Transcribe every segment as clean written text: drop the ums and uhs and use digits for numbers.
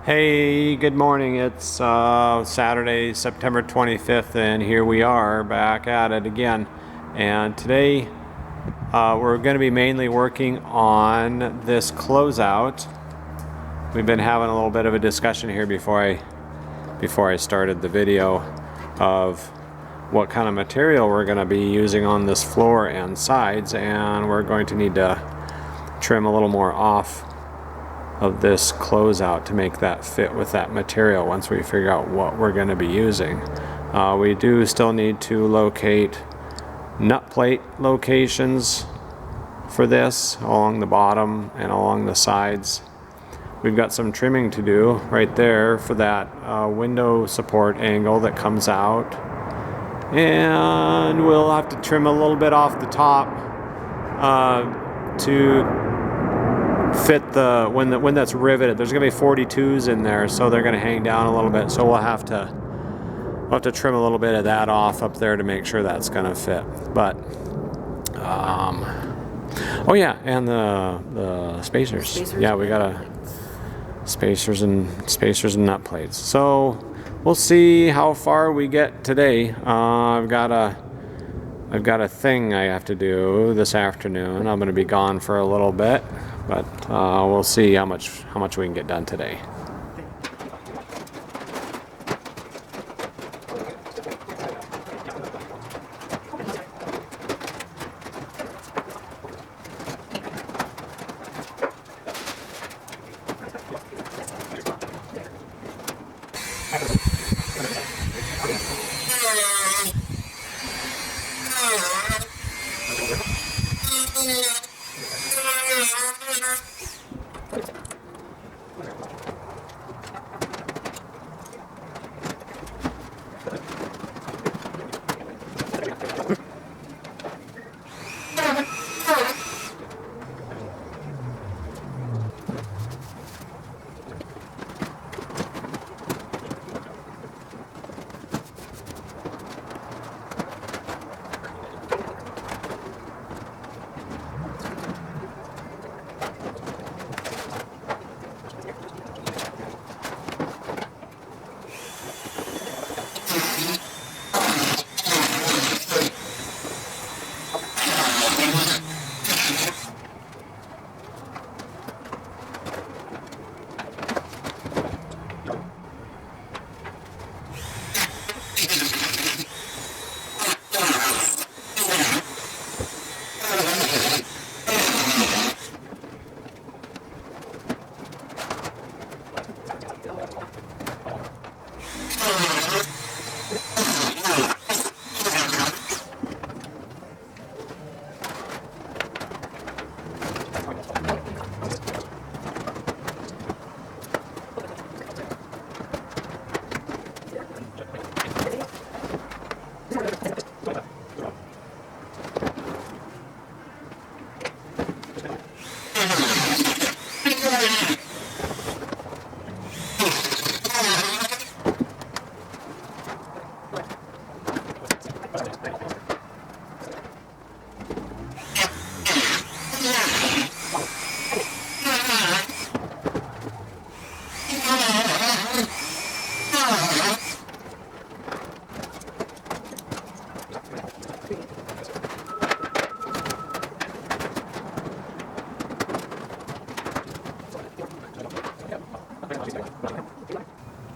Hey, good morning. It's Saturday, September 25th, and here we are back at it again. And today we're going to be mainly working on this closeout. We've been having a little bit of a discussion here before I started the video of what kind of material we're going to be using on this floor and sides, and we're going to need to trim a little more off of this closeout to make that fit with that material once we figure out what we're going to be using. We do still need to locate nut plate locations for this along the bottom and along the sides. We've got some trimming to do right there for that window support angle that comes out, and we'll have to trim a little bit off the top to fit the when that's riveted. There's gonna be 42s in there, so they're gonna hang down a little bit, so we'll have to trim a little bit of that off up there to make sure that's gonna fit. But oh yeah, and the spacers. Yeah, we got spacers and nut plates. So we'll see how far we get today. I've got a thing I have to do this afternoon. I'm gonna be gone for a little bit, but we'll see how much we can get done today.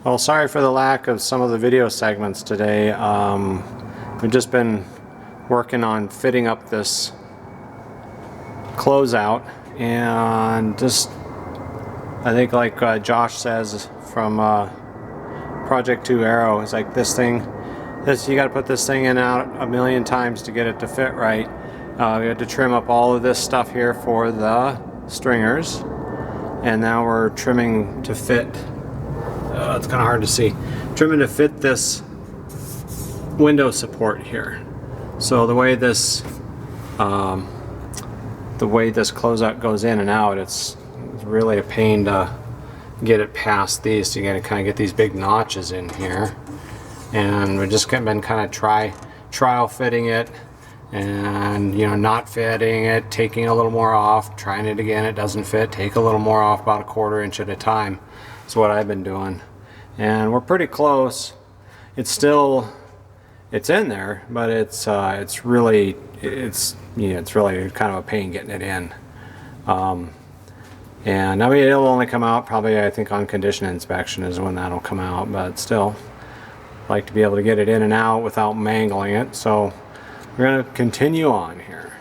Well, sorry for the lack of some of the video segments today. We've just been working on fitting up this closeout, and just, I think like Josh says from Project 2 Arrow, it's like this you got to put this thing in and out a million times to get it to fit right. We had to trim up all of this stuff here for the stringers, and now we're trimming to fit. It's kind of hard to see. Trimming to fit this window support here. So the way this closeout goes in and out, it's really a pain to get it past these. So you got to kind of get these big notches in here, and we've just been kind of trial fitting it and not fitting it, taking a little more off, trying it again, it doesn't fit, take a little more off, about a 1/4 inch at a time. That's what I've been doing, and we're pretty close. It's in there, but it's really kind of a pain getting it in. And I mean, it'll only come out probably, I think, on condition inspection is when that'll come out, but still like to be able to get it in and out without mangling it. So we're going to continue on here.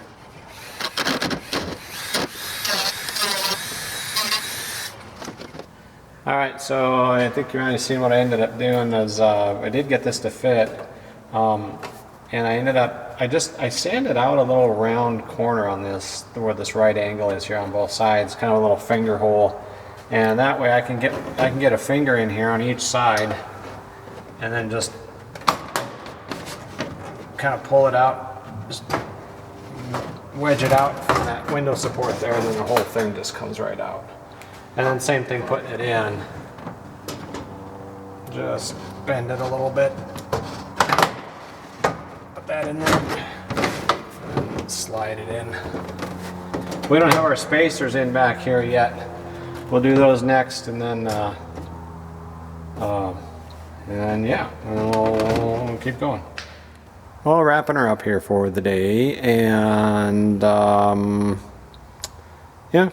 Alright, so I think you might have seen what I ended up doing is I did get this to fit, and I ended up, I sanded out a little round corner on this, where this right angle is here on both sides, kind of a little finger hole, and that way I can get a finger in here on each side, and then just kind of pull it out, just wedge it out from that window support there, and then the whole thing just comes right out. And then same thing putting it in. Just bend it a little bit. Put that in there. And slide it in. We don't have our spacers in back here yet. We'll do those next, and then yeah, we'll keep going. Well, wrapping her up here for the day, and yeah,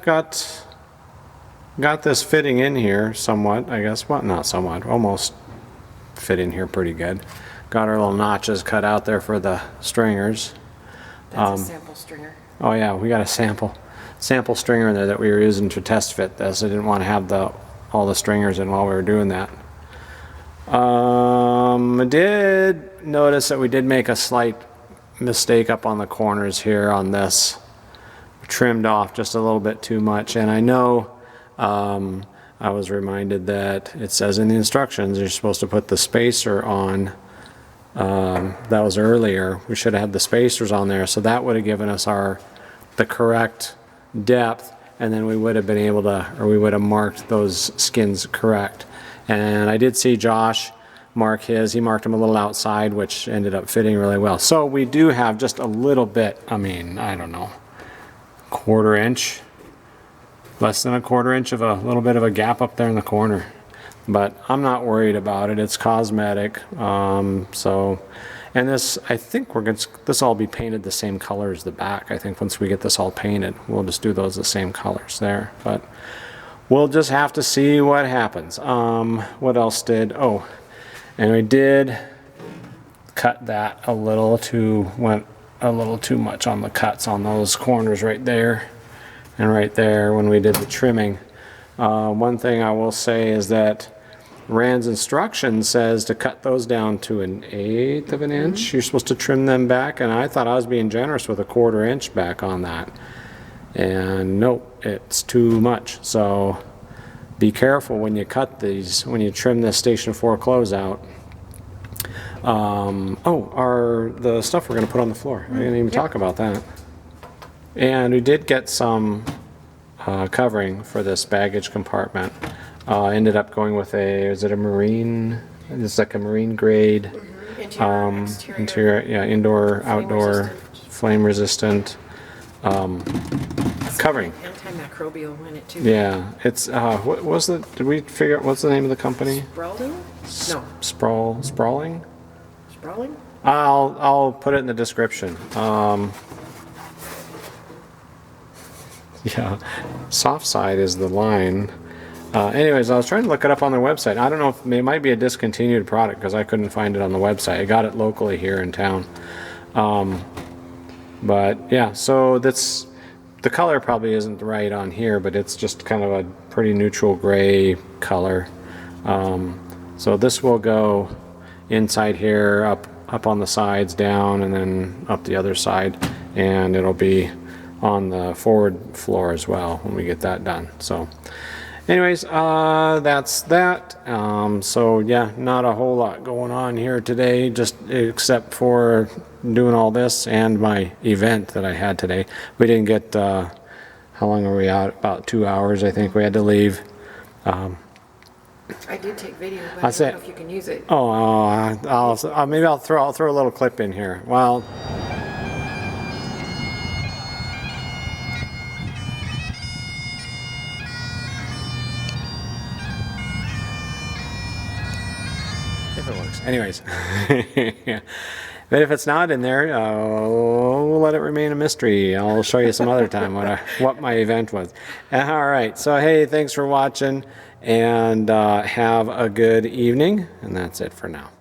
got this fitting in here somewhat, I guess. Well, not somewhat, almost fit in here pretty good. Got our little notches cut out there for the stringers. That's a sample stringer. Oh yeah, we got a sample stringer in there that we were using to test fit this. I didn't want to have all the stringers in while we were doing that. I did notice that we did make a slight mistake up on the corners here on this. We trimmed off just a little bit too much, and I know I was reminded that it says in the instructions you're supposed to put the spacer on. That was earlier. We should have had the spacers on there, so that would have given us the correct depth, and then we would have been able to, or we would have marked those skins correct. And I did see Josh mark his. He marked them a little outside, which ended up fitting really well. So we do have just a little bit, I mean, I don't know, 1/4 inch. Less than a 1/4 inch of a little bit of a gap up there in the corner, but I'm not worried about it. It's cosmetic. So, and this, I think this all be painted the same color as the back. I think once we get this all painted, we'll just do those the same colors there. But we'll just have to see what happens. What else did? Oh, and we did cut that a little went a little too much on the cuts on those corners right there. And right there when we did the trimming. One thing I will say is that Rand's instruction says to cut those down to 1/8 of an inch. You're supposed to trim them back, and I thought I was being generous with a 1/4 inch back on that. And nope, it's too much. So be careful when you cut these, when you trim this Station 4 closeout. The stuff we're going to put on the floor. I didn't even talk about that. And we did get some covering for this baggage compartment. Ended up going with is it a marine? It's like a marine grade. Interior, yeah, indoor, outdoor, flame resistant covering. Antimicrobial in it too. Yeah, it's what was it? Did we figure out what's the name of the company? Spradling? No. Sprawling? Spradling? I'll put it in the description. Yeah, soft side is the line. Anyways, I was trying to look it up on their website. I don't know if it might be a discontinued product because I couldn't find it on the website. I got it locally here in town. But yeah, so that's, the color probably isn't right on here, but it's just kind of a pretty neutral gray color. So this will go inside here, up on the sides, down, and then up the other side, and it'll be on the forward floor as well when we get that done. So anyways, that's that. So yeah, not a whole lot going on here today, just except for doing all this and my event that I had today. We didn't get, how long were we out? About 2 hours, I think we had to leave. I did take video, but I don't know if you can use it. Oh, maybe I'll throw a little clip in here. Well, If it works. Anyways. But if it's not in there, we'll let it remain a mystery. I'll show you some other time what my event was. All right. So, hey, thanks for watching, and have a good evening. And that's it for now.